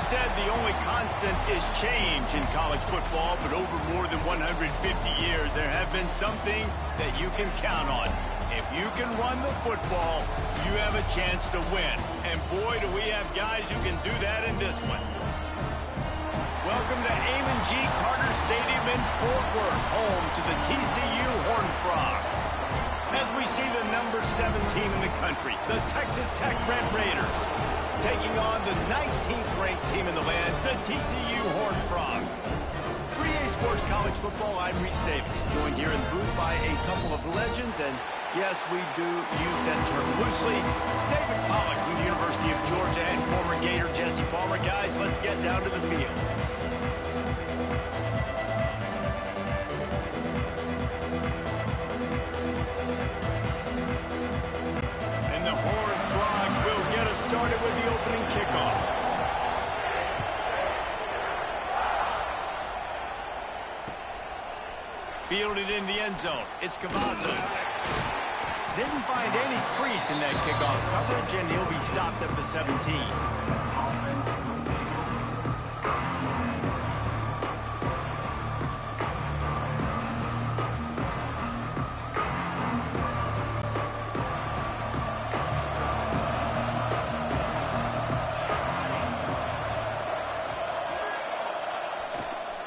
said the only constant is change in college football, but over more than 150 years, there have been some things that you can count on. If you can run the football, you have a chance to win. And boy, do we have guys who can do that in this one. Welcome to Amon G. Carter Stadium in Fort Worth, home to the TCU Horned Frogs. As we see the number 7 team in the country, the Texas Tech Red Raiders, taking on the 19th ranked team in the land, the TCU Horned Frogs. For EA Sports College Football, I'm Reese Davis, joined here in the booth by a couple of legends, and yes, we do use that term loosely. David Pollack from the University of Georgia and former Gator Jesse Palmer. Guys, let's get down to the field. Started with the opening kickoff. Fielded in the end zone. It's Cavazos. Didn't find any crease in that kickoff coverage, and he'll be stopped at the 17.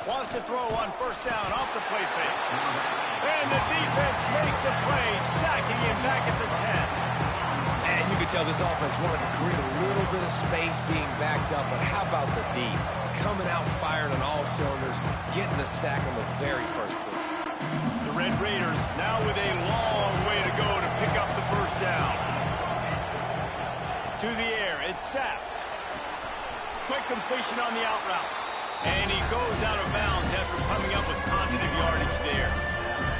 Wants to throw on first down off the play fake. And the defense makes a play, sacking him back at the 10. And you could tell this offense wanted to create a little bit of space being backed up, but how about the D? Coming out firing on all cylinders, getting the sack on the very first play. The Red Raiders now with a long way to go to pick up the first down. To the air, it's Sapp. Quick completion on the out route. And he goes out of bounds after coming up with positive yardage there.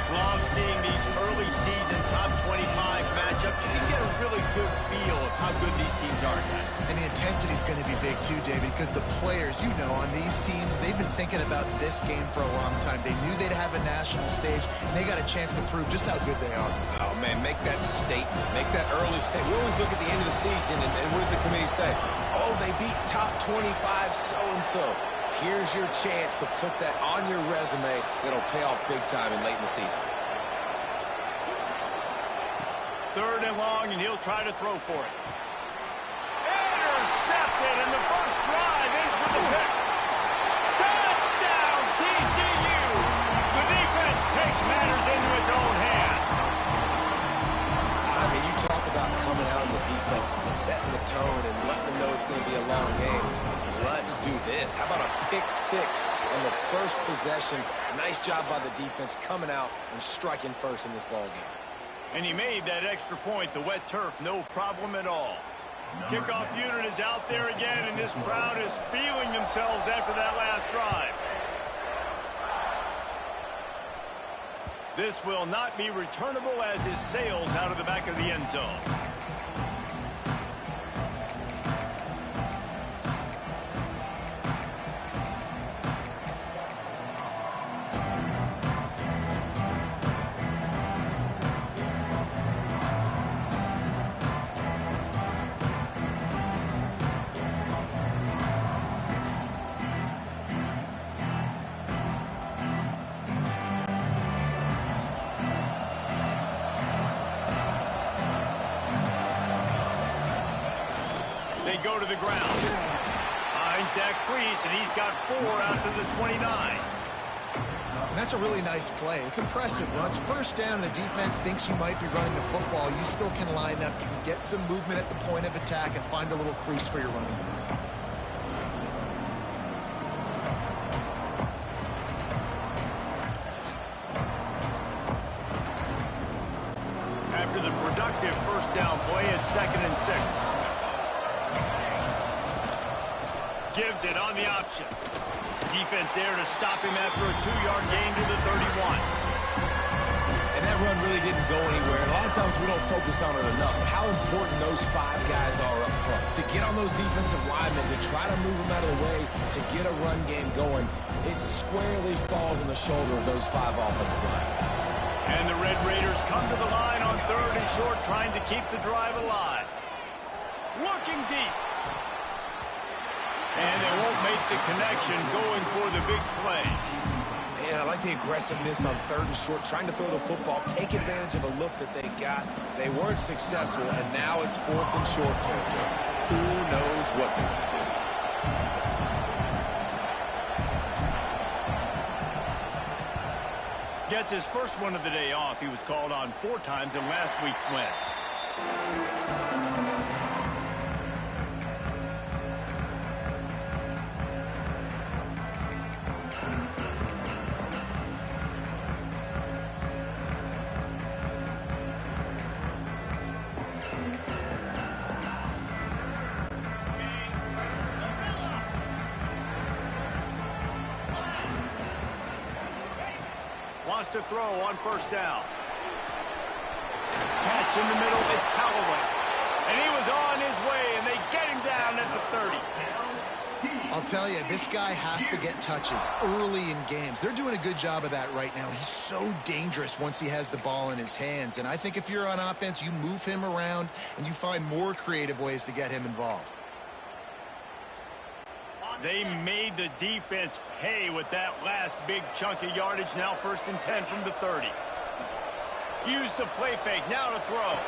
Love seeing these early season top 25 matchups. You can get a really good feel of how good these teams are, guys. And the intensity is going to be big too, David, because the players, you know, on these teams, they've been thinking about this game for a long time. They knew they'd have a national stage, and they got a chance to prove just how good they are. Oh, man, make that statement. Make that early statement. We always look at the end of the season, and what does the committee say? Oh, they beat top 25 so-and-so. Here's your chance to put that on your resume that'll pay off big time and late in the season. Third and long, and he'll try to throw for it. Intercepted, and the first drive ends with a pick. Touchdown, TCU! The defense takes matters into its own hands. I mean, you talk about coming out of the defense and setting the tone and letting them know it's going to be a long game. Let's do this. How about a pick 6 on the first possession? Nice job by the defense coming out and striking first in this ball game. And he made that extra point. The wet turf, no problem at all. Kickoff unit is out there again, and this crowd is feeling themselves after that last drive. This will not be returnable as it sails out of the back of the end zone. They go to the ground. Finds that crease, and he's got 4 out to the 29. And that's a really nice play. It's impressive. When it's first down and the defense thinks you might be running the football, you still can line up, you can get some movement at the point of attack and find a little crease for your running back. After the productive first down play, it's 2nd and 6. Gives it on the option. Defense there to stop him after a 2-yard gain to the 31. And that run really didn't go anywhere. And a lot of times we don't focus on it enough. But how important those 5 guys are up front. To get on those defensive linemen, to try to move them out of the way, to get a run game going, it squarely falls on the shoulder of those 5 offensive linemen. And the Red Raiders come to the line on 3rd and short, trying to keep the drive alive. Looking deep. And they won't make the connection going for the big play. And I like the aggressiveness on 3rd and short, trying to throw the football, take advantage of a look that they got. They weren't successful, and now it's 4th and short territory. Who knows what they're going to do? Gets his first one of the day off. He was called on 4 times in last week's win. Wants to throw on 1st down. Catch in the middle, it's Callaway. And he was on his way, and they get him down at the 30. I'll tell you, this guy has to get touches early in games. They're doing a good job of that right now. He's so dangerous once he has the ball in his hands. And I think if you're on offense, you move him around, and you find more creative ways to get him involved. They made the defense pay with that last big chunk of yardage. Now 1st and 10 from the 30. Use the play fake. Now to throw.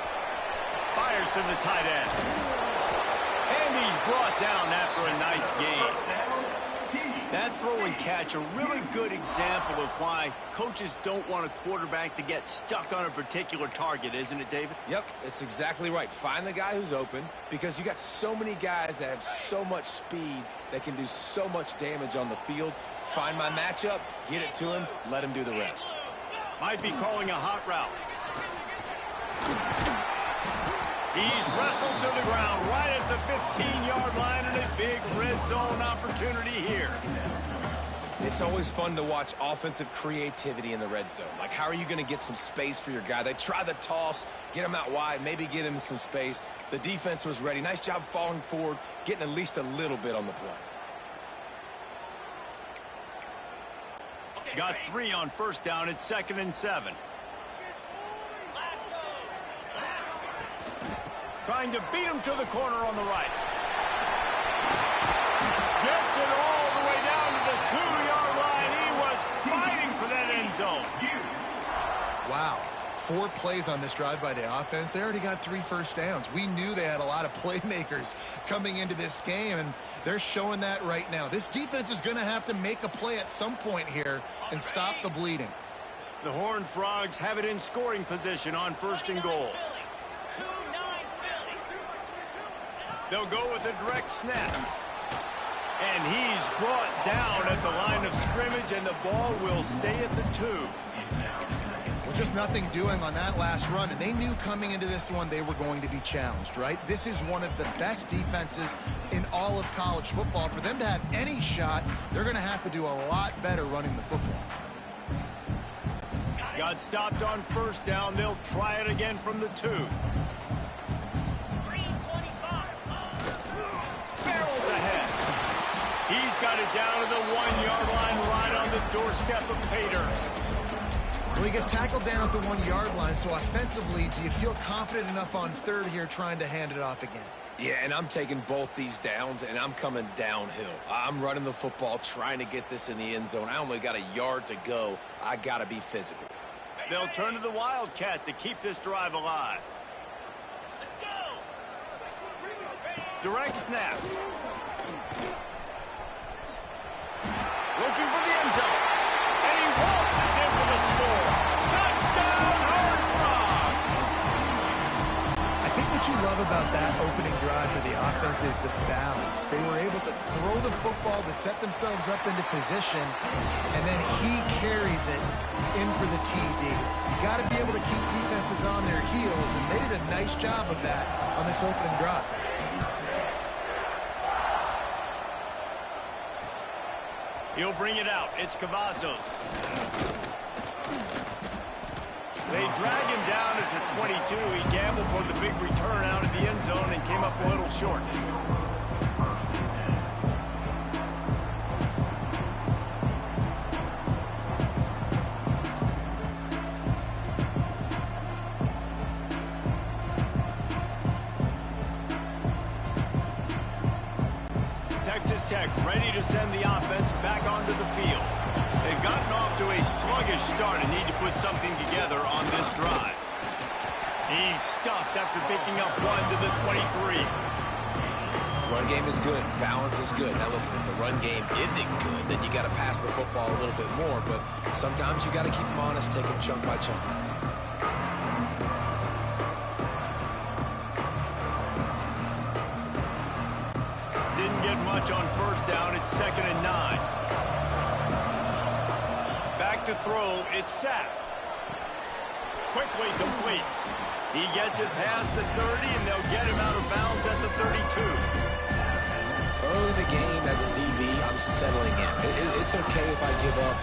Fires to the tight end. And he's brought down after a nice gain. That throw and catch, a really good example of why coaches don't want a quarterback to get stuck on a particular target, isn't it, David? Yep, it's exactly right. Find the guy who's open, because you got so many guys that have so much speed that can do so much damage on the field. Find my matchup, get it to him, let him do the rest. Might be calling a hot route. He's wrestled to the ground right at the 15-yard line, and a big red zone opportunity here. It's always fun to watch offensive creativity in the red zone. Like, how are you going to get some space for your guy? They try the toss, get him out wide, maybe get him some space. The defense was ready. Nice job falling forward, getting at least a little bit on the play. Got 3 on 1st down. It's 2nd and 7. Trying to beat him to the corner on the right. Gets it all the way down to the 2-yard line. He was fighting for that end zone. Wow. 4 plays on this drive by the offense. They already got 3 first downs. We knew they had a lot of playmakers coming into this game, and they're showing that right now. This defense is going to have to make a play at some point here and stop the bleeding. The Horned Frogs have it in scoring position on 1st and goal. They'll go with a direct snap. And he's brought down at the line of scrimmage, and the ball will stay at the 2. Well, just nothing doing on that last run, and they knew coming into this one they were going to be challenged, right? This is one of the best defenses in all of college football. For them to have any shot, they're going to have to do a lot better running the football. Got stopped on 1st down. They'll try it again from the 2. Barrels ahead. He's got it down to the 1-yard line, right on the doorstep of Pater. Well, he gets tackled down at the 1-yard line, so offensively, do you feel confident enough on 3rd here trying to hand it off again? Yeah, and I'm taking both these downs, and I'm coming downhill. I'm running the football, trying to get this in the end zone. I only got a yard to go. I got to be physical. They'll turn to the Wildcat to keep this drive alive. Let's go! Direct snap. Looking for the end zone. And he waltzes in for the score. Touchdown, Horned Frogs! I think what you love about that opening drive for the offense is the balance. They were able to throw the football to set themselves up into position, and then he carries it in for the TD. You got to be able to keep defenses on their heels, and they did a nice job of that on this opening drive. He'll bring it out. It's Cavazos. They drag him down at the 22. He gambled for the big return out of the end zone and came up a little short. Texas Tech quarterback ready to send the offense back onto the field. They've gotten off to a sluggish start and need to put something together on this drive. He's stuffed after picking up one to the 23. Run game is good. Balance is good. Now listen, if the run game isn't good, then you got to pass the football a little bit more. But sometimes you got to keep them honest, take them chunk by chunk. Didn't get much on first down. It's 2nd and 9. Back to throw. It's sacked. Quickly complete. He gets it past the 30, and they'll get him out of bounds at the 32. Early in the game, as a DB, I'm settling in. It's okay if I give up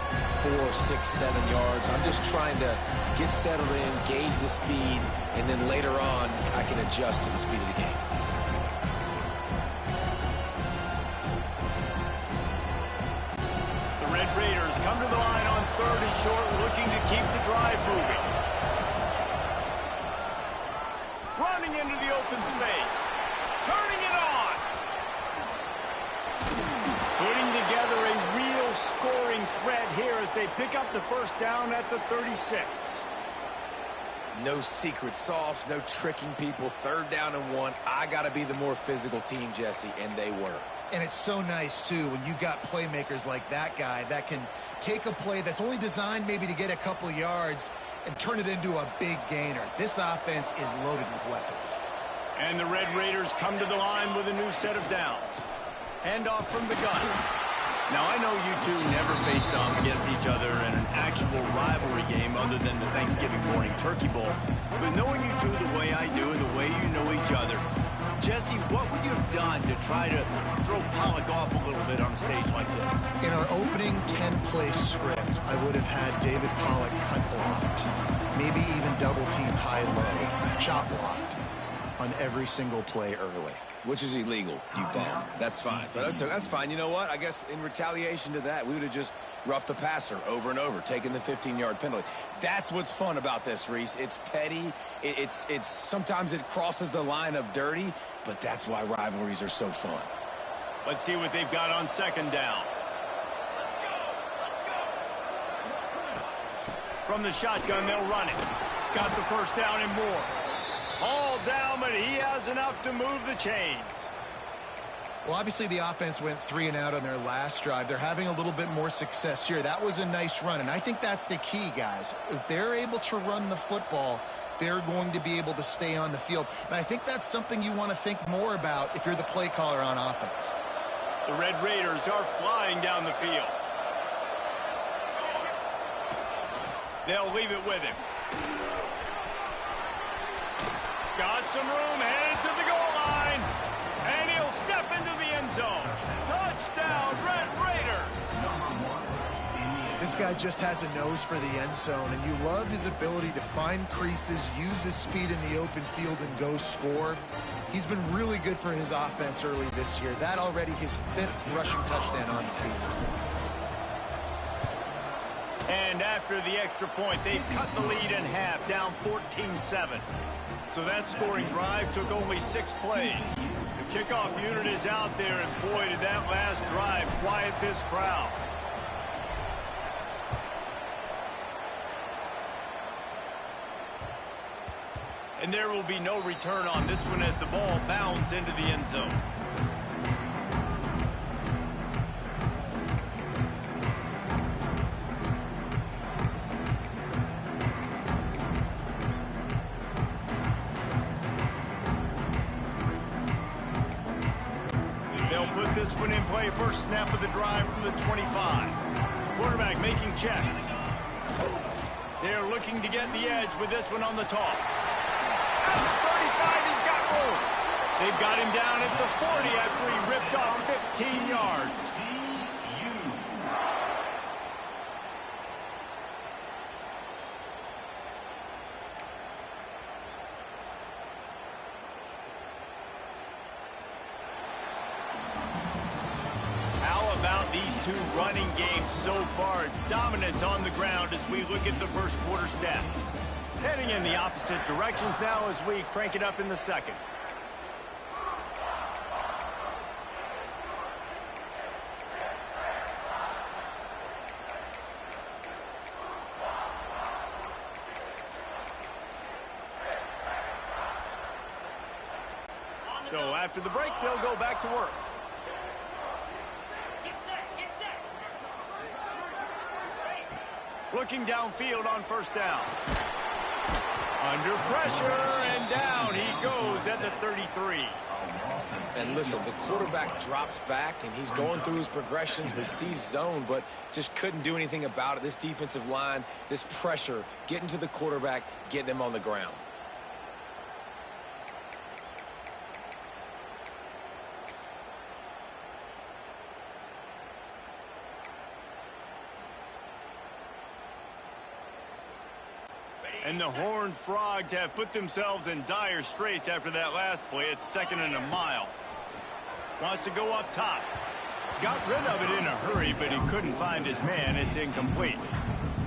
4, 6, 7 yards. I'm just trying to get settled in, gauge the speed, and then later on, I can adjust to the speed of the game. The Red Raiders come to the line on 3rd and short, looking to keep the drive moving. Running into the open space. Turning it on. Putting together a real scoring threat here as they pick up the first down at the 36. No secret sauce, no tricking people. 3rd down and 1. I got to be the more physical team, Jesse, and they were. And it's so nice, too, when you've got playmakers like that guy that can take a play that's only designed maybe to get a couple of yards and turn it into a big gainer. This offense is loaded with weapons. And the Red Raiders come to the line with a new set of downs. Handoff from the gun. Now, I know you two never faced off against each other in an actual rivalry game other than the Thanksgiving morning Turkey Bowl. But knowing you two the way I do and the way you know each other, Jesse, what would you have done to try to throw Pollock off a little bit on a stage like this? In our opening 10-play script, I would have had David Pollock cut blocked, maybe even double-team high-low, chop blocked on every single play early. Which is illegal, you bum. That's fine. But that's fine. You know what? I guess in retaliation to that, we would have just roughed the passer over and over, taking the 15-yard penalty. That's what's fun about this, Reese. It's petty. It's sometimes it crosses the line of dirty, but that's why rivalries are so fun. Let's see what they've got on 2nd down. From the shotgun, they'll run it. Got the first down and more. All down, but he has enough to move the chains. Well, obviously the offense went 3 and out on their last drive. They're having a little bit more success here. That was a nice run, and I think that's the key, guys. If they're able to run the football, they're going to be able to stay on the field. And I think that's something you want to think more about if you're the play caller on offense. The Red Raiders are flying down the field. They'll leave it with him. Got some room, headed to the goal line. And he'll step into the end zone. Touchdown, Red Raiders. This guy just has a nose for the end zone, and you love his ability to find creases, use his speed in the open field, and go score. He's been really good for his offense early this year. That already his 5th rushing touchdown on the season. And after the extra point, they've cut the lead in half, down 14-7. So that scoring drive took only 6 plays. The kickoff unit is out there, and boy, did that last drive quiet this crowd. And there will be no return on this one as the ball bounds into the end zone. Put this one in play. First snap of the drive from the 25. Quarterback making checks. They're looking to get the edge with this one on the toss. At the 35, he's got room. They've got him down at the 40 after he ripped off 15 yards. These two running games so far, dominance on the ground as we look at the first quarter stats. Heading in the opposite directions now as we crank it up in the second. So after the break, they'll go back to work. Looking downfield on first down. Under pressure, and down he goes at the 33. And listen, the quarterback drops back, and he's going through his progressions. We see zone, but just couldn't do anything about it. This defensive line, this pressure, getting to the quarterback, getting him on the ground. And the Horned Frogs have put themselves in dire straits after that last play. It's 2nd and a mile. Wants to go up top. Got rid of it in a hurry, but he couldn't find his man. It's incomplete.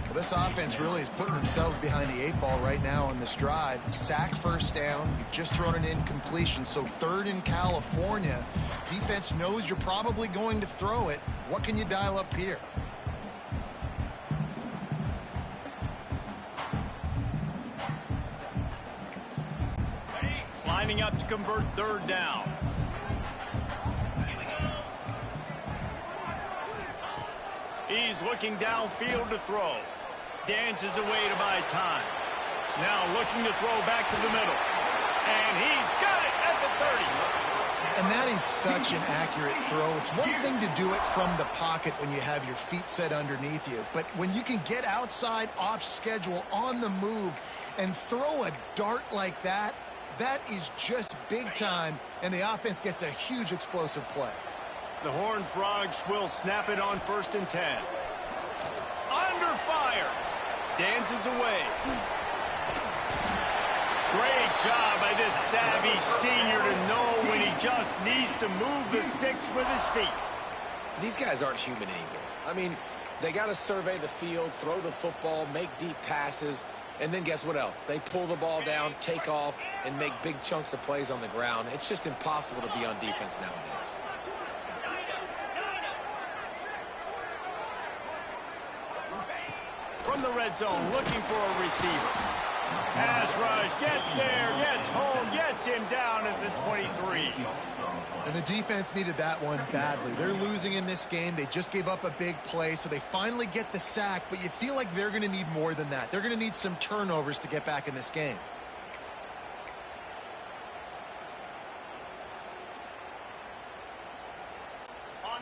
Well, this offense really is putting themselves behind the 8 ball right now on this drive. Sack first down. You've just thrown an incompletion, so 3rd in California. Defense knows you're probably going to throw it. What can you dial up here? Lining up to convert 3rd down. He's looking downfield to throw. Dances away to buy time. Now looking to throw back to the middle. And he's got it at the 30. And that is such an accurate throw. It's one thing to do it from the pocket when you have your feet set underneath you. But when you can get outside, off schedule, on the move, and throw a dart like that, that is just big time, and the offense gets a huge explosive play. The Horned Frogs will snap it on 1st and 10. Under fire. Dances away. Great job by this savvy senior to know when he just needs to move the sticks with his feet. These guys aren't human anymore. I mean, they got to survey the field, throw the football, make deep passes, and then guess what else? They pull the ball down, take off, and make big chunks of plays on the ground. It's just impossible to be on defense nowadays. From the red zone, looking for a receiver. Pass rush, gets there, gets home, gets him down at the 23. And the defense needed that one badly. They're losing in this game. They just gave up a big play, so they finally get the sack, but you feel like they're going to need more than that. They're going to need some turnovers to get back in this game.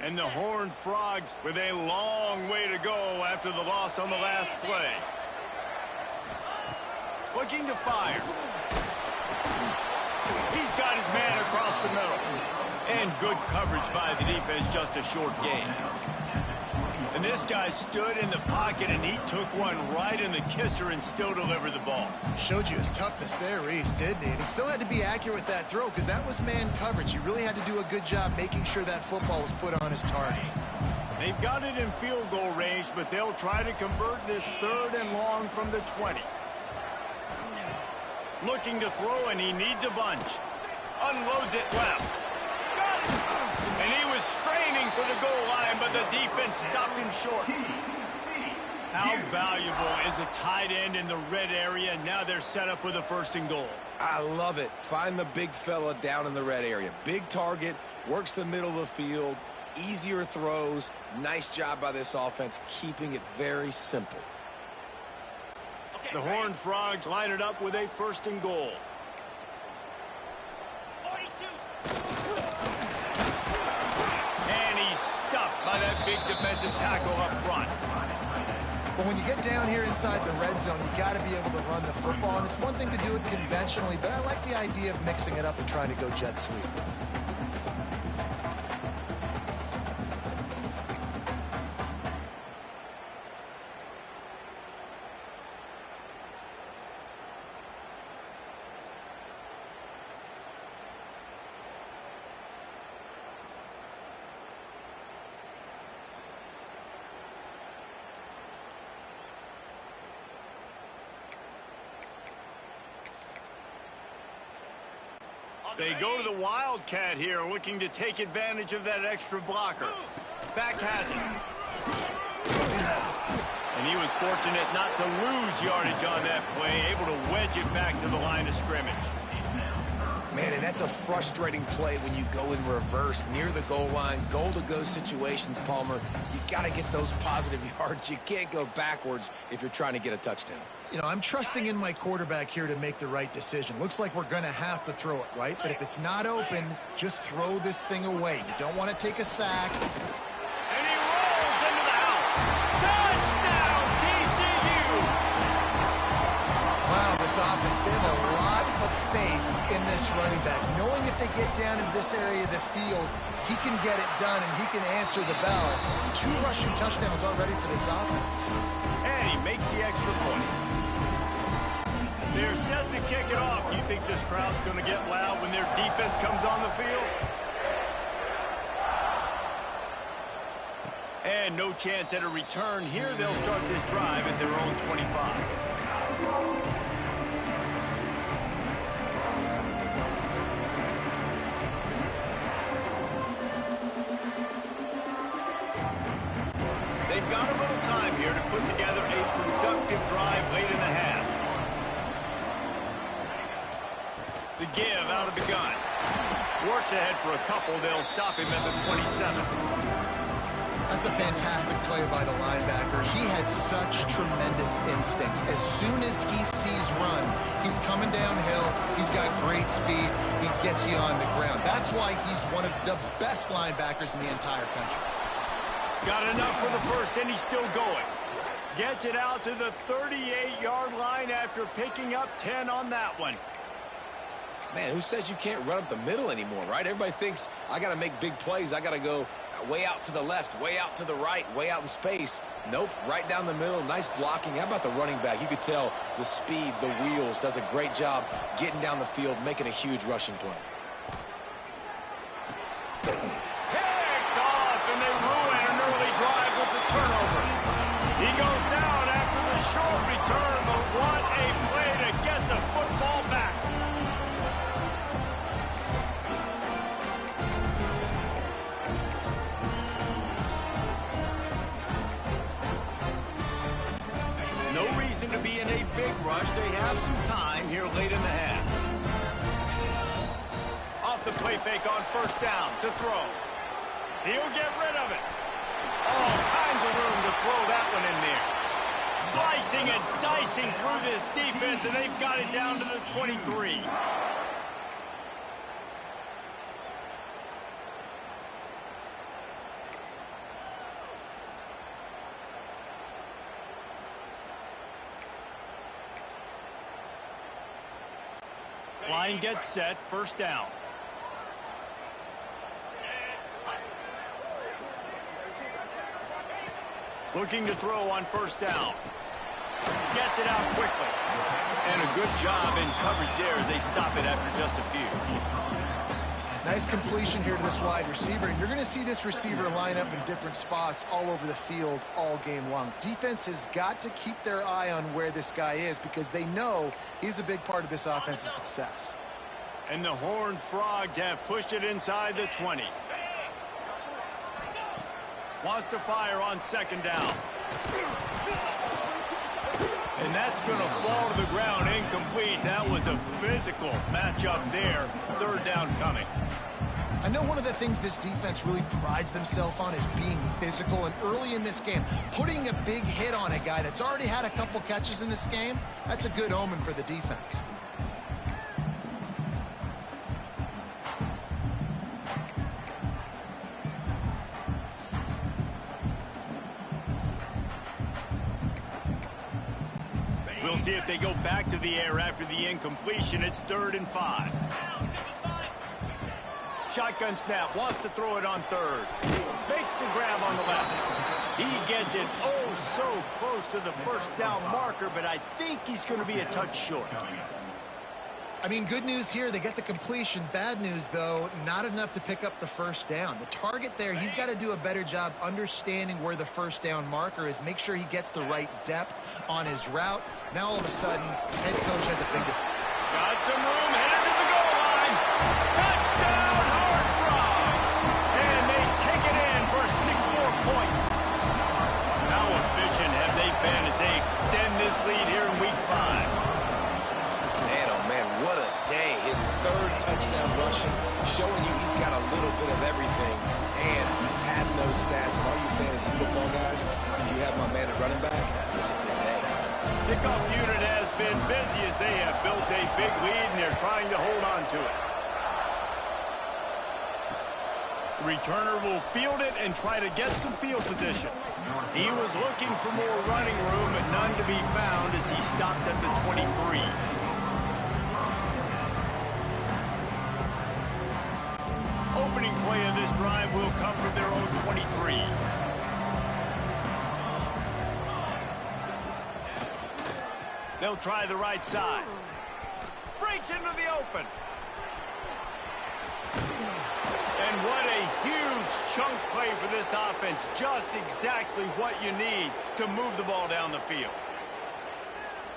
And the Horned Frogs with a long way to go after the loss on the last play. Looking to fire. He's got his man across the middle. And good coverage by the defense, just a short gain. And this guy stood in the pocket, and he took one right in the kisser and still delivered the ball. Showed you his toughness there, Reese, didn't he? And he still had to be accurate with that throw because that was man coverage. You really had to do a good job making sure that football was put on his target. They've got it in field goal range, but they'll try to convert this 3rd and long from the 20. Looking to throw, and he needs a bunch. Unloads it left. Got it! And he was straining for the goal line, but the defense stopped him short. How valuable is a tight end in the red area? Now they're set up with a 1st and goal. I love it. Find the big fella down in the red area. Big target, works the middle of the field, easier throws. Nice job by this offense, keeping it very simple. The Horned Frogs line it up with a 1st and goal. 42. And he's stuffed by that big defensive tackle up front. But when you get down here inside the red zone, you got to be able to run the football. And it's one thing to do it conventionally, but I like the idea of mixing it up and trying to go jet sweep. They go to the Wildcat here, looking to take advantage of that extra blocker. Back has it. And he was fortunate not to lose yardage on that play, able to wedge it back to the line of scrimmage. Man, and that's a frustrating play when you go in reverse near the goal line, goal-to-go situations, Palmer. You got to get those positive yards. You can't go backwards if you're trying to get a touchdown. You know, I'm trusting in my quarterback here to make the right decision. Looks like we're going to have to throw it, right? But if it's not open, just throw this thing away. You don't want to take a sack. And he rolls into the house. Touchdown, TCU! Wow, this offense, they have a lot of faith in this running back. Knowing if they get down in this area of the field, he can get it done and he can answer the bell. 2 rushing touchdowns already for this offense. And he makes the extra point. They're set to kick it off. You think this crowd's going to get loud when their defense comes on the field? And no chance at a return here. They'll start this drive at their own 25. They've got a little time here to put together a productive drive late in the half. The give out of the gun. Works ahead for a couple. They'll stop him at the 27. That's a fantastic play by the linebacker. He has such tremendous instincts. As soon as he sees run, he's coming downhill. He's got great speed. He gets you on the ground. That's why he's one of the best linebackers in the entire country. Got enough for the first, and he's still going. Gets it out to the 38-yard line after picking up 10 on that one. Man, who says you can't run up the middle anymore, right? Everybody thinks I got to make big plays. I got to go way out to the left, way out to the right, way out in space. Nope, right down the middle. Nice blocking. How about the running back? You could tell the speed, the wheels, does a great job getting down the field, making a huge rushing play. Picked off, and they ruin an early drive with the turnover. He goes down after the short return, but what a play to get the football back. No reason to be in a big rush. They have some time here late in the half. Off the play fake on first down to throw. He'll get rid of it. All kinds of room to throw that one in there. Slicing and dicing through this defense, and they've got it down to the 23. Line gets set, first down. Looking to throw on first down. Gets it out quickly. And a good job in coverage there as they stop it after just a few. Nice completion here to this wide receiver. And you're going to see this receiver line up in different spots all over the field all game long. Defense has got to keep their eye on where this guy is because they know he's a big part of this offense's success. And the Horned Frogs have pushed it inside the 20. Wants to fire on second down. And that's going to fall to the ground incomplete. That was a physical matchup there. Third down coming. I know one of the things this defense really prides themselves on is being physical. And early in this game, putting a big hit on a guy that's already had a couple catches in this game, that's a good omen for the defense. We'll see if they go back to the air after the incompletion. It's 3rd and 5. Shotgun snap, wants to throw it on third. Makes the grab on the left. He gets it oh so close to the first down marker, but I think he's going to be a touch short. I mean, good news here, they get the completion. Bad news, though, not enough to pick up the first down. The target there, he's got to do a better job understanding where the first down marker is, make sure he gets the right depth on his route. Now, all of a sudden, head coach has a big decision. Got some room, headed to the goal line. Touchdown, Horned Frogs. And they take it in for 6 more points. How efficient have they been as they extend this lead here in Week 5? Man, oh man, what a day. His 3rd touchdown touchdown rushing, showing you he's got a little bit of everything, and padding those stats. And all you fantasy football guys, if you have my man at running back, it's a good day. Kickoff unit has been busy as they have built a big lead, and they're trying to hold on to it. Returner will field it and try to get some field position. He was looking for more running room, but none to be found as he stopped at the 23. Opening play of this drive will come from their own 23. They'll try the right side. Breaks into the open. And what a huge chunk play for this offense. Just exactly what you need to move the ball down the field.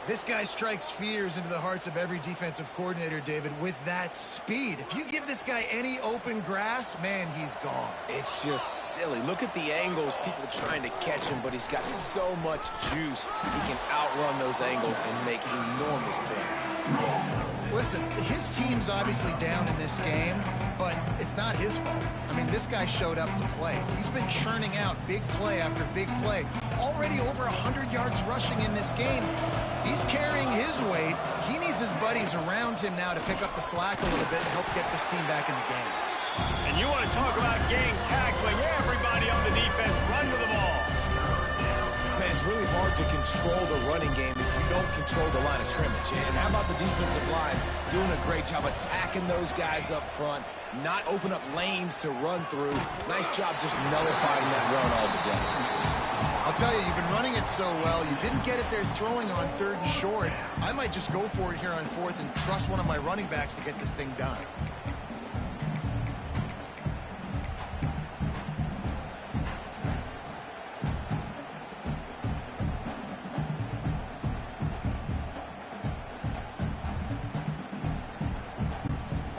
This guy strikes fears into the hearts of every defensive coordinator, David, with that speed. If you give this guy any open grass, man, he's gone. It's just silly. Look at the angles, people trying to catch him, but he's got so much juice. He can outrun those angles and make enormous plays. Listen, his team's obviously down in this game, but it's not his fault. I mean, this guy showed up to play. He's been churning out big play after big play. Already over 100 yards rushing in this game. He's carrying his weight. He needs his buddies around him now to pick up the slack a little bit and help get this team back in the game. And you want to talk about gang tackling. Everybody on the defense run to the ball. Man, it's really hard to control the running game if you don't control the line of scrimmage. And how about the defensive line doing a great job attacking those guys up front, not open up lanes to run through. Nice job just nullifying that run altogether. I'll tell you, you've been running it so well. You didn't get it there throwing on 3rd and short. I might just go for it here on 4th and trust one of my running backs to get this thing done.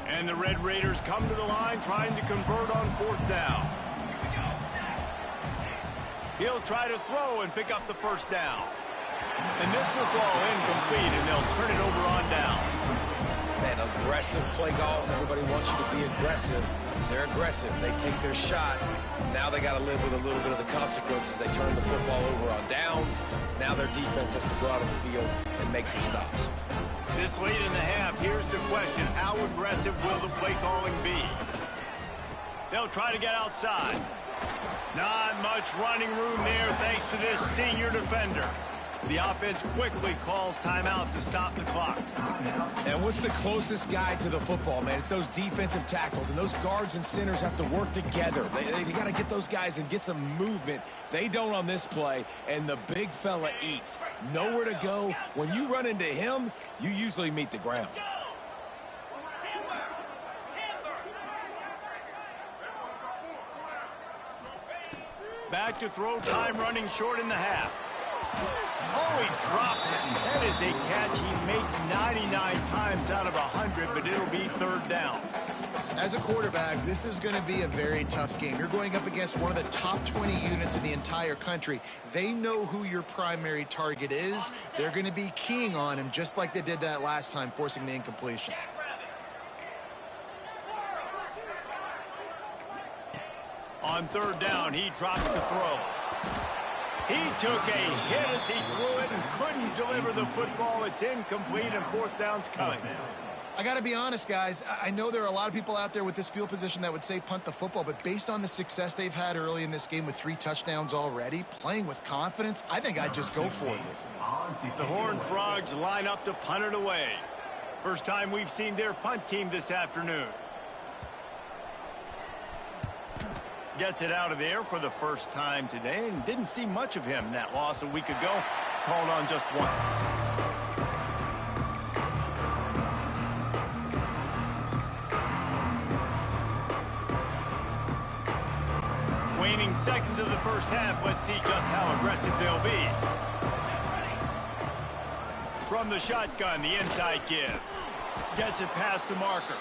And the Red Raiders come to the line trying to convert on 4th down. He'll try to throw and pick up the 1st down. And this will fall incomplete, and they'll turn it over on downs. Man, aggressive play calls. Everybody wants you to be aggressive. They're aggressive. They take their shot. Now they got to live with a little bit of the consequences. They turn the football over on downs. Now their defense has to go out on the field and make some stops. This late in the half, here's the question. How aggressive will the play calling be? They'll try to get outside. Not much running room there thanks to this senior defender. The offense quickly calls timeout to stop the clock. And what's the closest guy to the football, man? It's those defensive tackles, and those guards and centers have to work together. They got to get those guys and get some movement. They don't on this play, and the big fella eats. Nowhere to go. When you run into him, you usually meet the ground. Back to throw time running short in the half. Oh, he drops it. That is a catch he makes 99 times out of 100, but it'll be 3rd down. As a quarterback, this is going to be a very tough game. You're going up against one of the top 20 units in the entire country. They know who your primary target is. They're going to be keying on him just like they did that last time, forcing the incompletion. On 3rd down, he drops the throw. He took a hit as he threw it and couldn't deliver the football. It's incomplete, and 4th down's coming. I got to be honest, guys. I know there are a lot of people out there with this field position that would say punt the football, but based on the success they've had early in this game with 3 touchdowns already, playing with confidence, I think I'd just go for it. The Horned Frogs line up to punt it away. First time we've seen their punt team this afternoon. Gets it out of there for the first time today, and didn't see much of him in that loss a week ago. Called on just once. Waning seconds of the first half. Let's see just how aggressive they'll be. From the shotgun, the inside give. Gets it past the marker.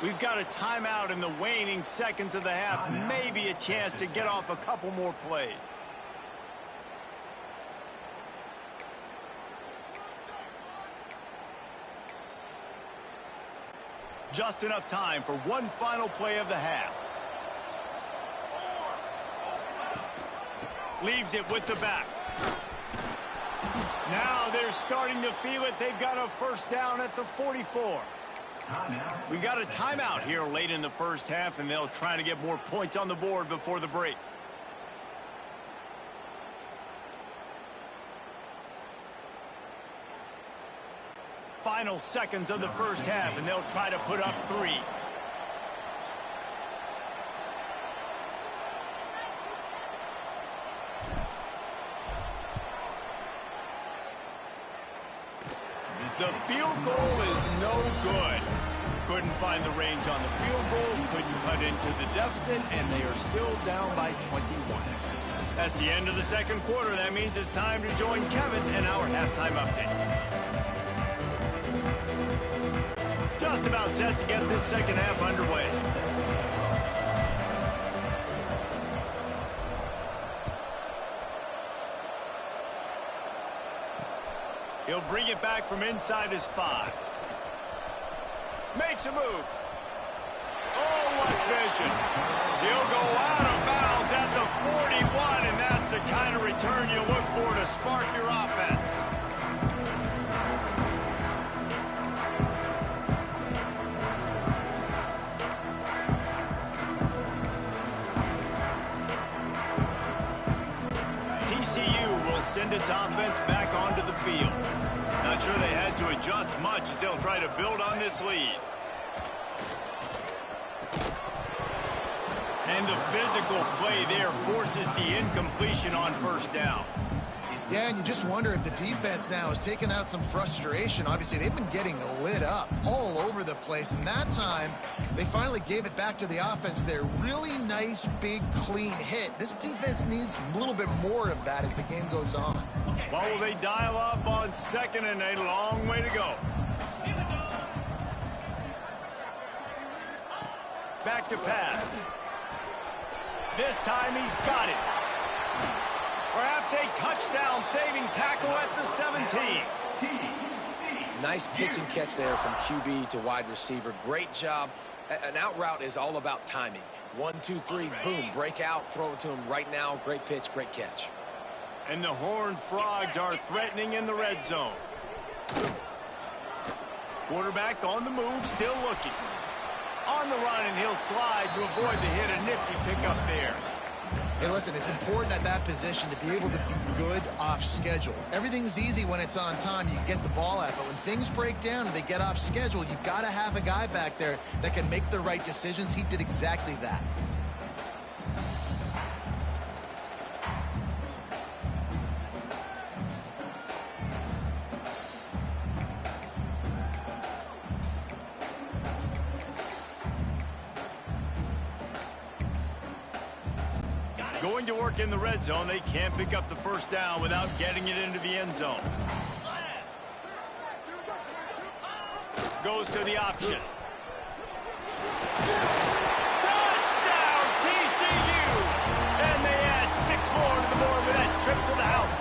We've got a timeout in the waning seconds of the half. Maybe a chance to get off a couple more plays. Just enough time for one final play of the half. Leaves it with the back. Now they're starting to feel it. They've got a first down at the 44. We got a timeout here late in the first half, and they'll try to get more points on the board before the break. Final seconds of the first half, and they'll try to put up 3. The field goal is no good. Couldn't find the range on the field goal, couldn't cut into the deficit, and they are still down by 21. That's the end of the second quarter. That means it's time to join Kevin in our halftime update. Just about set to get this second half underway. He'll bring it back from inside his 5. Makes a move. Oh, what vision. He'll go out of bounds at the 41, and that's the kind of return you look for to spark your offense. TCU will send its offense back onto the field. Not sure they had to adjust much as they'll try to build on this lead. And the physical play there forces the incompletion on first down. Yeah, and you just wonder if the defense now has taken out some frustration. Obviously, they've been getting lit up all over the place. And that time, they finally gave it back to the offense there. Really nice, big, clean hit. This defense needs a little bit more of that as the game goes on. Well, will they dial up on 2nd and a long way to go? Back to pass. This time he's got it. Perhaps a touchdown-saving tackle at the 17. Nice pitch and catch there from QB to wide receiver. Great job. An out route is all about timing. 1, 2, 3, boom, break out, throw it to him right now. Great pitch, great catch. And the Horned Frogs are threatening in the red zone. Quarterback on the move, still looking. On the run, and he'll slide to avoid the hit. A nifty pickup there. Hey, listen, it's important at that position to be able to be good off schedule. Everything's easy when it's on time. You get the ball out, but when things break down and they get off schedule, you've got to have a guy back there that can make the right decisions. He did exactly that. Going to work in the red zone. They can't pick up the first down without getting it into the end zone. Goes to the option. Touchdown, TCU! And they add 6 more to the board with that trip to the house.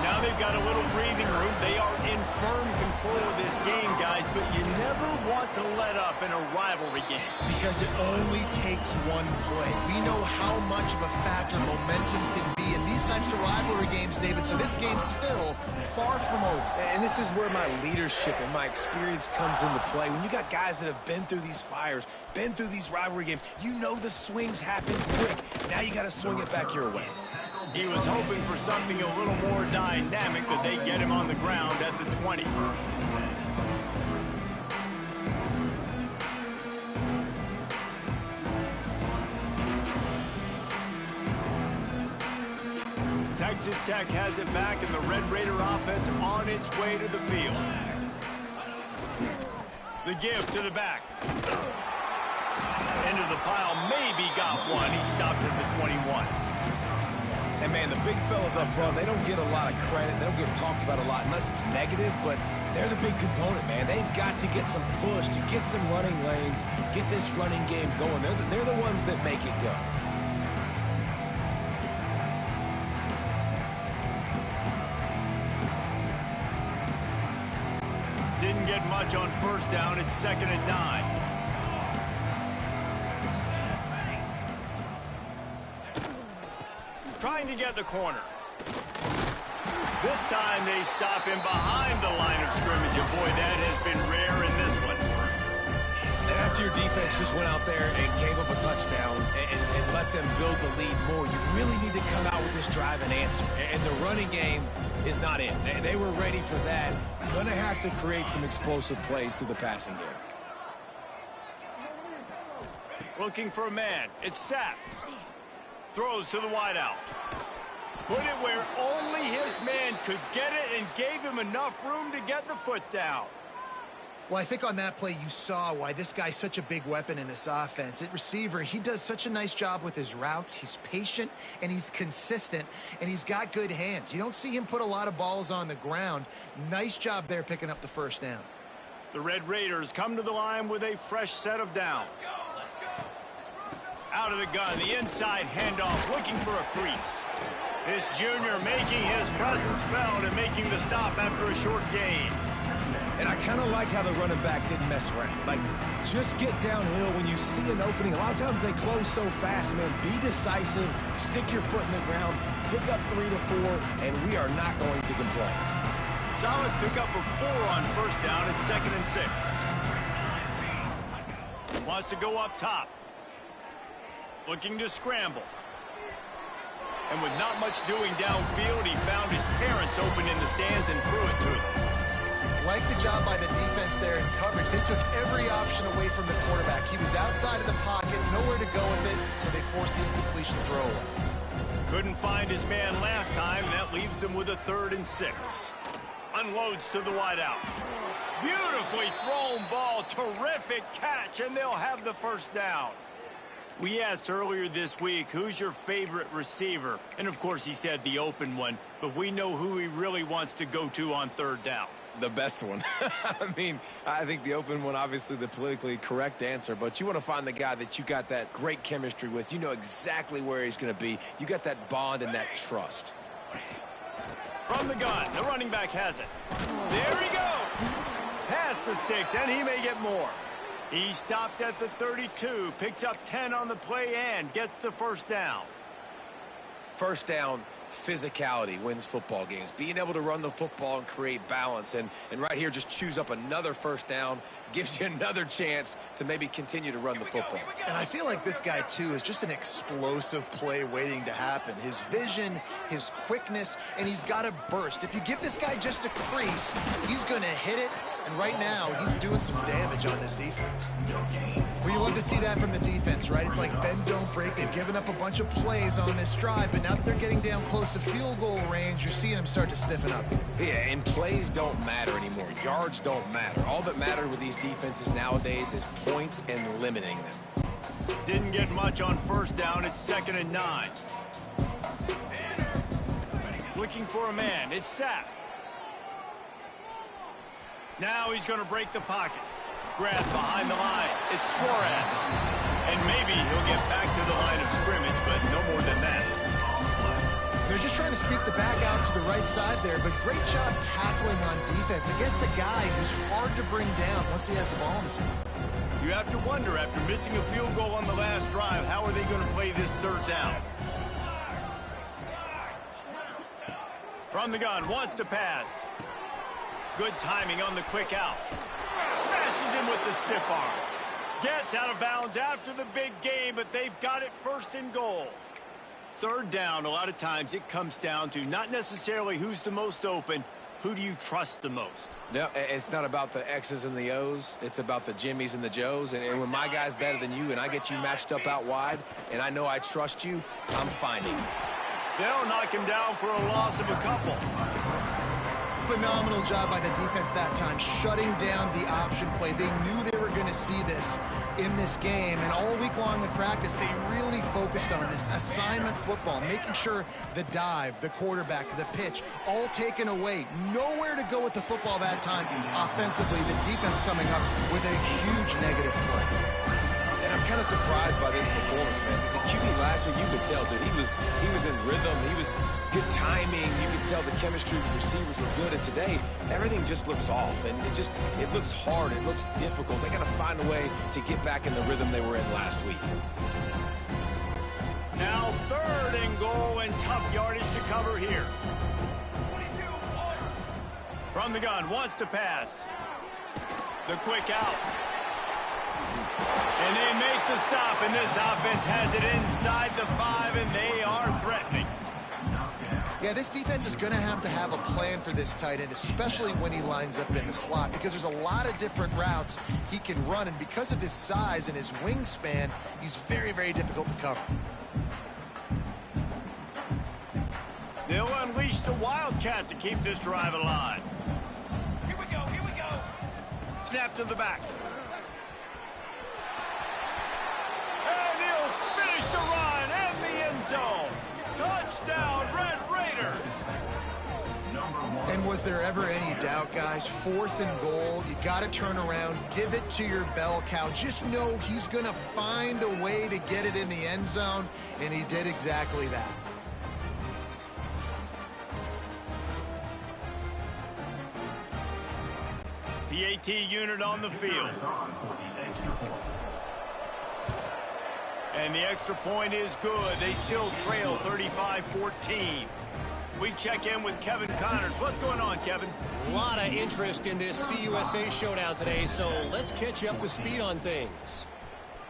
Now they've got a little breathing room. They are in firm control of this game, guys, but you never want to let up in a rivalry game. Because it only takes one play. We know how much of a factor momentum can be in these types of rivalry games, David, so this game's still far from over. And this is where my leadership and my experience comes into play. When you got guys that have been through these fires, been through these rivalry games, you know the swings happen quick. Now you got to swing it back your way. He was hoping for something a little more dynamic, but they get him on the ground at the 20. Texas Tech has it back, and the Red Raider offense on its way to the field. The give to the back. Into the pile, maybe got one. He stopped at the 21. And, man, the big fellas up front, they don't get a lot of credit. They don't get talked about a lot unless it's negative, but they're the big component, man. They've got to get some push, to get some running lanes, get this running game going. They're the ones that make it go. Didn't Didn't get much on first down. It's 2nd and 9. Trying to get the corner. This time they stop him behind the line of scrimmage. And boy, that has been rare in this one. And after your defense just went out there and gave up a touchdown and let them build the lead more, you really need to come out with this drive and answer. And the running game is not in. They were ready for that. Going to have to create some explosive plays through the passing game. Looking for a man. It's Sapp. Throws to the wideout. Put it where only his man could get it and gave him enough room to get the foot down. Well, I think on that play you saw why this guy's such a big weapon in this offense. At receiver, he does such a nice job with his routes. He's patient, and he's consistent, and he's got good hands. You don't see him put a lot of balls on the ground. Nice job there picking up the first down. The Red Raiders come to the line with a fresh set of downs. Out of the gun, the inside handoff, looking for a crease. This junior making his presence felt and making the stop after a short gain. And I kind of like how the running back didn't mess around. Like, just get downhill when you see an opening. A lot of times they close so fast, man. Be decisive, stick your foot in the ground, pick up 3 to 4, and we are not going to complain. Solid pickup of 4 on first down at 2nd and 6. Wants to go up top. Looking to scramble. And with not much doing downfield, he found his parents open in the stands and threw it to them. Like the job by the defense there in coverage. They took every option away from the quarterback. He was outside of the pocket, nowhere to go with it, so they forced the incompletion throwaway. Couldn't find his man last time, and that leaves him with a 3rd and 6. Unloads to the wideout. Beautifully thrown ball, terrific catch, and they'll have the first down. We asked earlier this week, who's your favorite receiver? And, of course, he said the open one, but we know who he really wants to go to on 3rd down. The best one. I mean, I think the open one, obviously the politically correct answer, but you want to find the guy that you got that great chemistry with. You know exactly where he's going to be. You got that bond and that trust. From the gun, the running back has it. There he goes. Past the sticks, and he may get more. He stopped at the 32, picks up 10 on the play, and gets the first down. First down, physicality wins football games. Being able to run the football and create balance. And right here, just choose up another first down, gives you another chance to maybe continue to run the football. And I feel like this guy, too, is just an explosive play waiting to happen. His vision, his quickness, and he's got a burst. If you give this guy just a crease, he's going to hit it. And right now, he's doing some damage on this defense. Well, you love to see that from the defense, right? It's like bend, don't break. They've given up a bunch of plays on this drive, but now that they're getting down close to field goal range, you're seeing them start to stiffen up. Yeah, and plays don't matter anymore. Yards don't matter. All that matters with these defenses nowadays is points and limiting them. Didn't get much on first down. It's 2nd and 9. Looking for a man. It's Sapp. Now he's going to break the pocket. Grab behind the line. It's Suarez. And maybe he'll get back to the line of scrimmage, but no more than that. They're just trying to sneak the back out to the right side there, but great job tackling on defense against a guy who's hard to bring down once he has the ball in his hand. You have to wonder, after missing a field goal on the last drive, how are they going to play this 3rd down? From the gun, wants to pass. Good timing on the quick out. Smashes him with the stiff arm. Gets out of bounds after the big game, but they've got it 1st and goal. 3rd down, a lot of times it comes down to not necessarily who's the most open, who do you trust the most? No, it's not about the X's and the O's. It's about the Jimmys and the Joes. And when my guy's better than you and I get you matched up out wide and I know I trust you, I'm finding you. They'll knock him down for a loss of a couple. Phenomenal job by the defense that time, shutting down the option play. They knew they were going to see this in this game, and all week long in practice, they really focused on this assignment football, making sure the dive, the quarterback, the pitch, all taken away. Nowhere to go with the football that time. Offensively, the defense coming up with a huge negative play. And I'm kind of surprised by this performance, man. The QB last week, you could tell, dude, he was in rhythm. He was good timing. You could tell the chemistry with receivers were good. And today, everything just looks off. And it looks hard. It looks difficult. They got to find a way to get back in the rhythm they were in last week. Now 3rd and goal and tough yardage to cover here. From the gun, wants to pass. The quick out. And they make the stop, and this offense has it inside the 5, and they are threatening. Yeah, this defense is going to have a plan for this tight end, especially when he lines up in the slot, because there's a lot of different routes he can run, and because of his size and his wingspan, he's very, very difficult to cover. They'll unleash the Wildcat to keep this drive alive. Here we go, here we go. Snap to the back. And he'll finish the run and the end zone. Touchdown, Red Raiders. And was there ever any doubt, guys? 4th and goal, you got to turn around, give it to your bell cow. Just know he's going to find a way to get it in the end zone, and he did exactly that. PAT unit on the field. And the extra point is good. They still trail 35-14. We check in with Kevin Connors. What's going on, Kevin? A lot of interest in this CUSA showdown today, so let's catch you up to speed on things.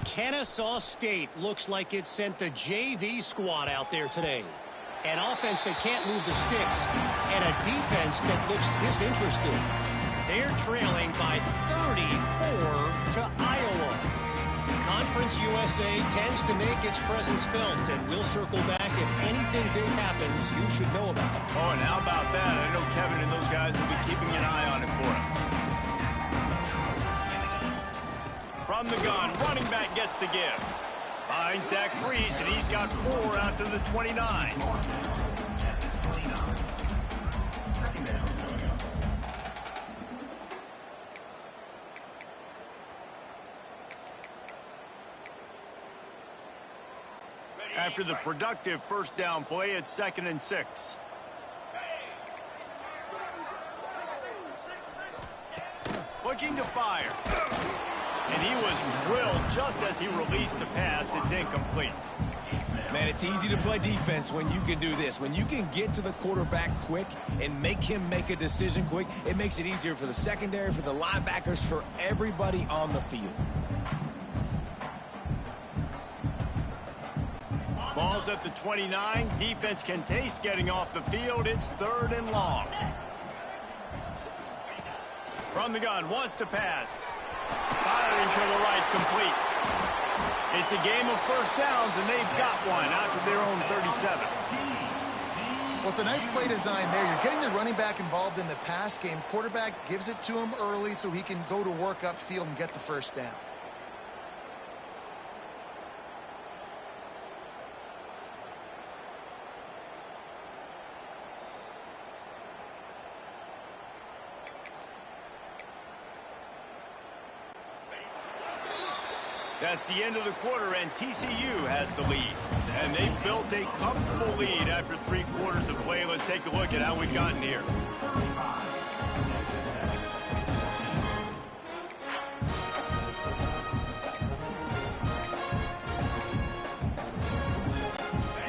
Kennesaw State looks like it sent the JV squad out there today. An offense that can't move the sticks, and a defense that looks disinterested. They're trailing by 34 to Iowa. Conference USA tends to make its presence felt, and we'll circle back if anything big happens you should know about. Oh, and how about that? I know Kevin and those guys will be keeping an eye on it for us. From the gun, running back gets to give. Finds that crease, and he's got 4 out to the 29. After the productive first down play, it's 2nd and 6. Looking to fire. And he was drilled just as he released the pass. It's incomplete. Man, it's easy to play defense when you can do this. When you can get to the quarterback quick and make him make a decision quick, it makes it easier for the secondary, for the linebackers, for everybody on the field. Ball's at the 29. Defense can taste getting off the field. It's 3rd and long. From the gun, wants to pass. Firing to the right, complete. It's a game of first downs, and they've got one out to their own 37. Well, it's a nice play design there. You're getting the running back involved in the pass game. Quarterback gives it to him early so he can go to work upfield and get the first down. That's the end of the quarter, and TCU has the lead. And they've built a comfortable lead after 3 quarters of play. Let's take a look at how we've gotten here.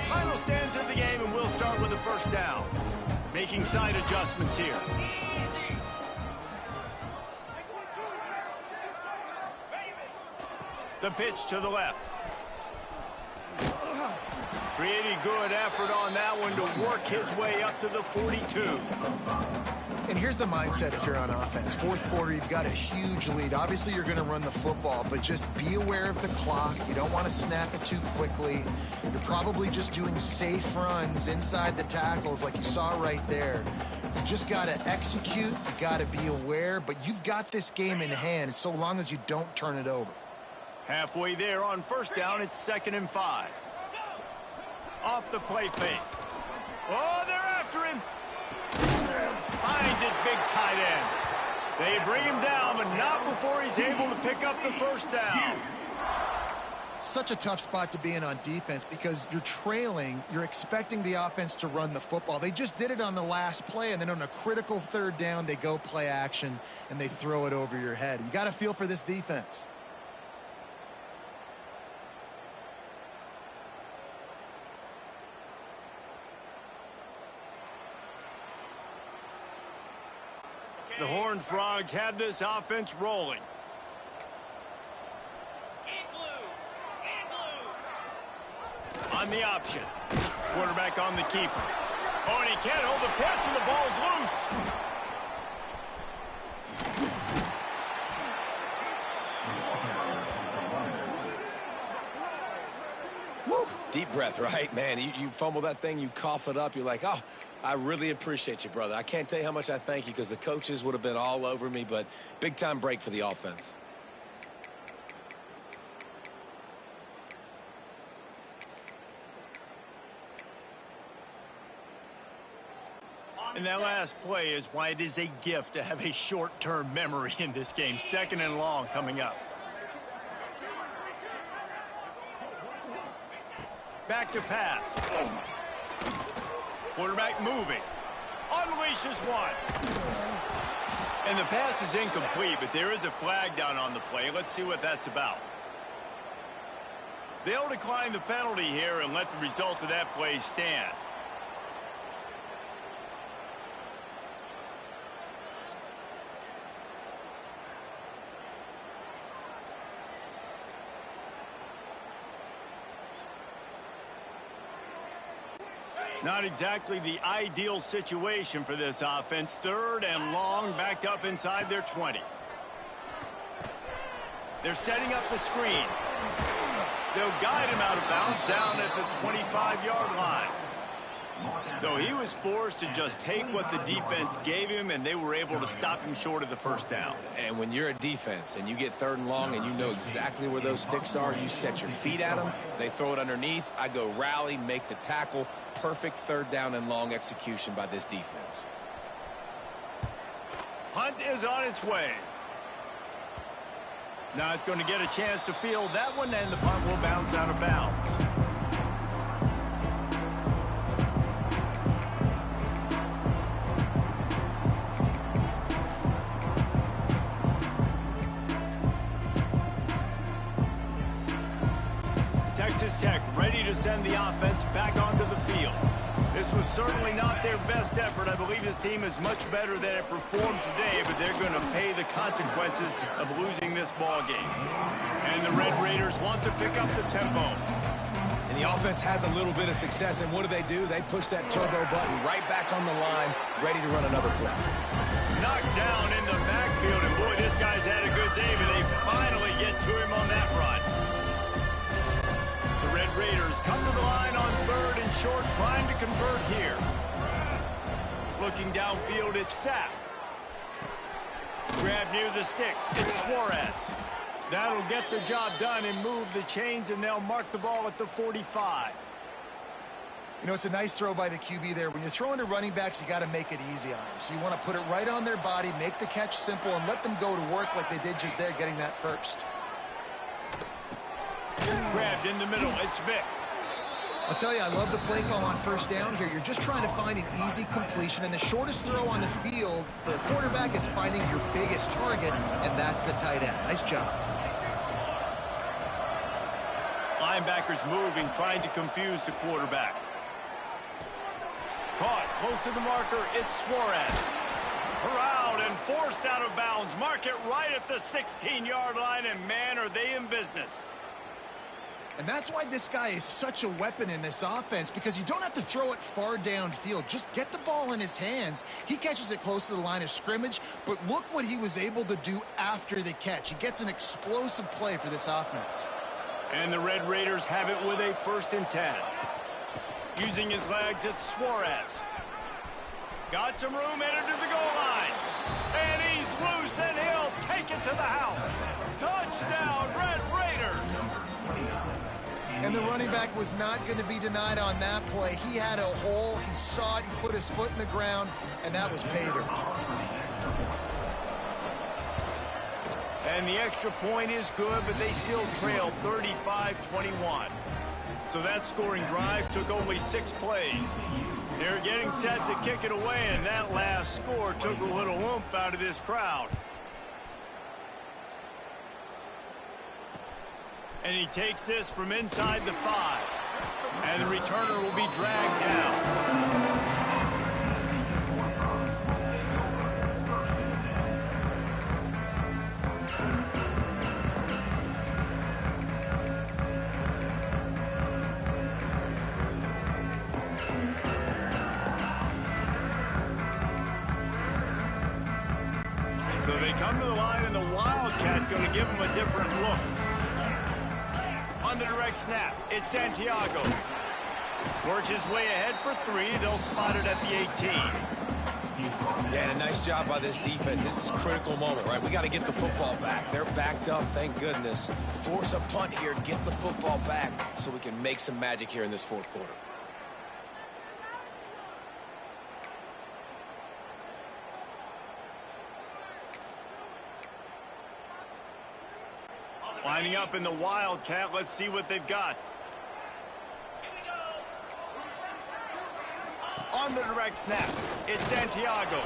Final stands of the game, and we'll start with the first down. Making side adjustments here. The pitch to the left. Pretty good effort on that one to work his way up to the 42. And here's the mindset if you're on offense. 4th quarter, you've got a huge lead. Obviously, you're going to run the football, but just be aware of the clock. You don't want to snap it too quickly. You're probably just doing safe runs inside the tackles like you saw right there. You just got to execute. You got to be aware, but you've got this game in hand so long as you don't turn it over. Halfway there on first down, it's 2nd and 5. Off the play fake. Oh, they're after him. Finds his big tight end. They bring him down, but not before he's able to pick up the first down. such a tough spot to be in on defense because you're trailing, you're expecting the offense to run the football. They just did it on the last play, and then on a critical third down, they go play action, and they throw it over your head. You got to feel for this defense. The Horned Frogs have this offense rolling. On the option. Quarterback on the keeper. Oh, and he can't hold the pitch, and the ball's loose. Woo. Deep breath, right? Man, you fumble that thing, you cough it up, you're like, oh, I really appreciate you, brother. I can't tell you how much I thank you because the coaches would have been all over me, but big-time break for the offense. And that last play is why it is a gift to have a short-term memory in this game. 2nd and long coming up. Back to pass. Quarterback moving. Unleashes one. And the pass is incomplete, but there is a flag down on the play. Let's see what that's about. They'll decline the penalty here and let the result of that play stand. Not exactly the ideal situation for this offense. 3rd and long, backed up inside their 20. They're setting up the screen. They'll guide him out of bounds down at the 25-yard line. So he was forced to just take what the defense gave him, and they were able to stop him short of the first down. And when you're a defense and you get 3rd and long and you know exactly where those sticks are, you set your feet at them, they throw it underneath, I go rally, make the tackle. Perfect 3rd down and long execution by this defense. Hunt is on its way. Not going to get a chance to field that one, and the punt will bounce out of bounds. Texas Tech ready to send the offense back onto the field. This was certainly not their best effort. I believe this team is much better than it performed today, but they're going to pay the consequences of losing this ball game. And the Red Raiders want to pick up the tempo. And the offense has a little bit of success, and what do? They push that turbo button right back on the line, ready to run another play. Knocked down in the backfield, and boy, this guy's had a good day, but they finally get to him on that run. The Red Raiders come to the line on 3rd and short, trying to convert here. Looking downfield, it's Sapp. Grab near the sticks, it's Suarez. That'll get the job done and move the chains, and they'll mark the ball at the 45. You know, it's a nice throw by the QB there. When you're throwing to running backs, you got to make it easy on them. So you want to put it right on their body, make the catch simple, and let them go to work like they did just there, getting that first. Grabbed in the middle, it's Vic. I'll tell you, I love the play call on 1st down here. You're just trying to find an easy completion, and the shortest throw on the field for a quarterback is finding your biggest target, and that's the tight end. Nice job. Linebackers moving, trying to confuse the quarterback. Caught close to the marker, it's Suarez. Corralled and forced out of bounds. Mark it right at the 16-yard line, and man, are they in business. And that's why this guy is such a weapon in this offense, because you don't have to throw it far downfield. Just get the ball in his hands. He catches it close to the line of scrimmage, but look what he was able to do after the catch. He gets an explosive play for this offense. And the Red Raiders have it with a 1st and 10. Using his legs, it's Suarez. Got some room, headed to the goal line. And he's loose, and he'll take it to the house. Touchdown, Red Raiders! And the running back was not going to be denied on that play. He had a hole, he saw it, he put his foot in the ground, and that was pay dirt. And the extra point is good, but they still trail 35-21. So that scoring drive took only 6 plays. They're getting set to kick it away, and that last score took a little oomph out of this crowd. And he takes this from inside the 5. And the returner will be dragged down. So they come to the line, and the Wildcat going to give them a different look. On the direct snap, it's Santiago. Works his way ahead for 3. They'll spot it at the 18. Yeah, and a nice job by this defense. This is a critical moment, right? We got to get the football back. They're backed up, thank goodness. Force a punt here, get the football back so we can make some magic here in this fourth quarter. Lining up in the Wildcat. Let's see what they've got. On the direct snap, it's Santiago.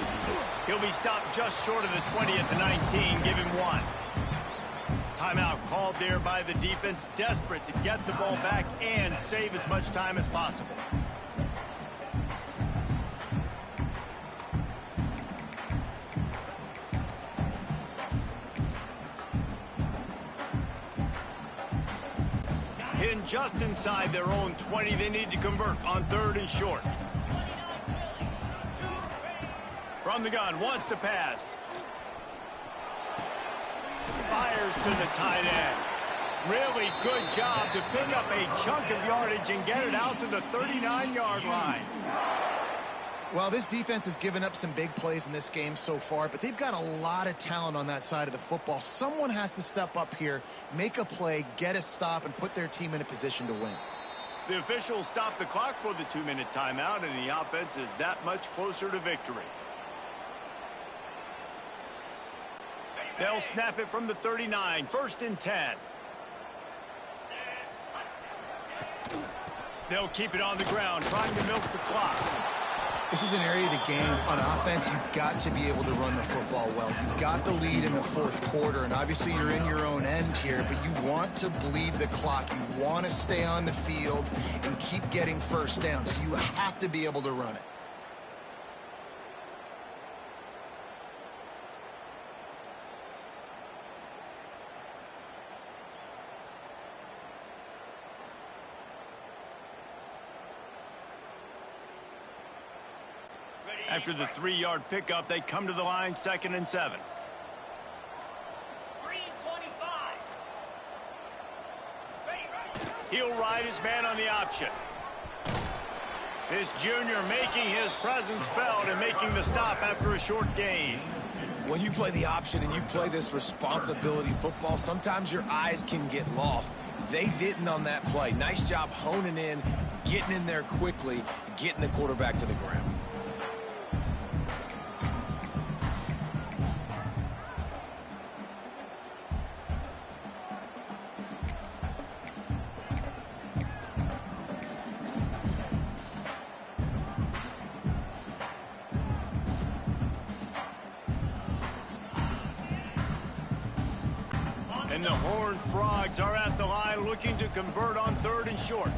He'll be stopped just short of the 20 at the 19. Give him 1. Timeout called there by the defense, desperate to get the ball back and save as much time as possible. Hidden just inside their own 20. They need to convert on 3rd and short. From the gun, wants to pass. Fires to the tight end. Really good job to pick up a chunk of yardage and get it out to the 39-yard line. Well, this defense has given up some big plays in this game so far, but they've got a lot of talent on that side of the football. Someone has to step up here, make a play, get a stop, and put their team in a position to win. The officials stop the clock for the 2-minute timeout, and the offense is that much closer to victory. They'll snap it from the 39, 1st and 10. They'll keep it on the ground, trying to milk the clock. This is an area of the game. On offense, you've got to be able to run the football well. You've got the lead in the 4th quarter, and obviously you're in your own end here, but you want to bleed the clock. You want to stay on the field and keep getting first down, so you have to be able to run it. After the 3-yard pickup, they come to the line, 2nd and 7. 3-25. He'll ride his man on the option. This junior making his presence felt and making the stop after a short gain. When you play the option and you play this responsibility football, sometimes your eyes can get lost. They didn't on that play. Nice job honing in, getting in there quickly, getting the quarterback to the ground. And the Horned Frogs are at the line looking to convert on 3rd and short.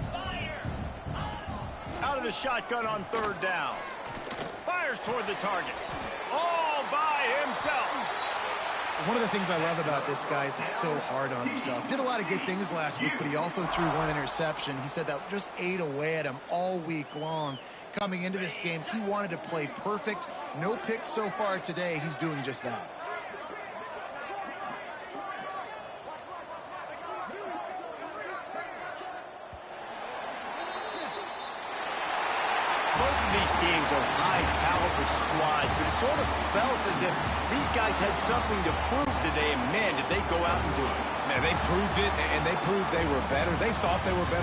Out of the shotgun on 3rd down. Fires toward the target. All by himself. One of the things I love about this guy is he's so hard on himself. Did a lot of good things last week, but he also threw 1 interception. He said that just ate away at him all week long. Coming into this game, he wanted to play perfect. No picks so far today. He's doing just that. These teams are high-caliber squads, but it sort of felt as if these guys had something to prove today, and man, did they go out and do it. Man, they proved it, and they proved they were better. They thought they were better.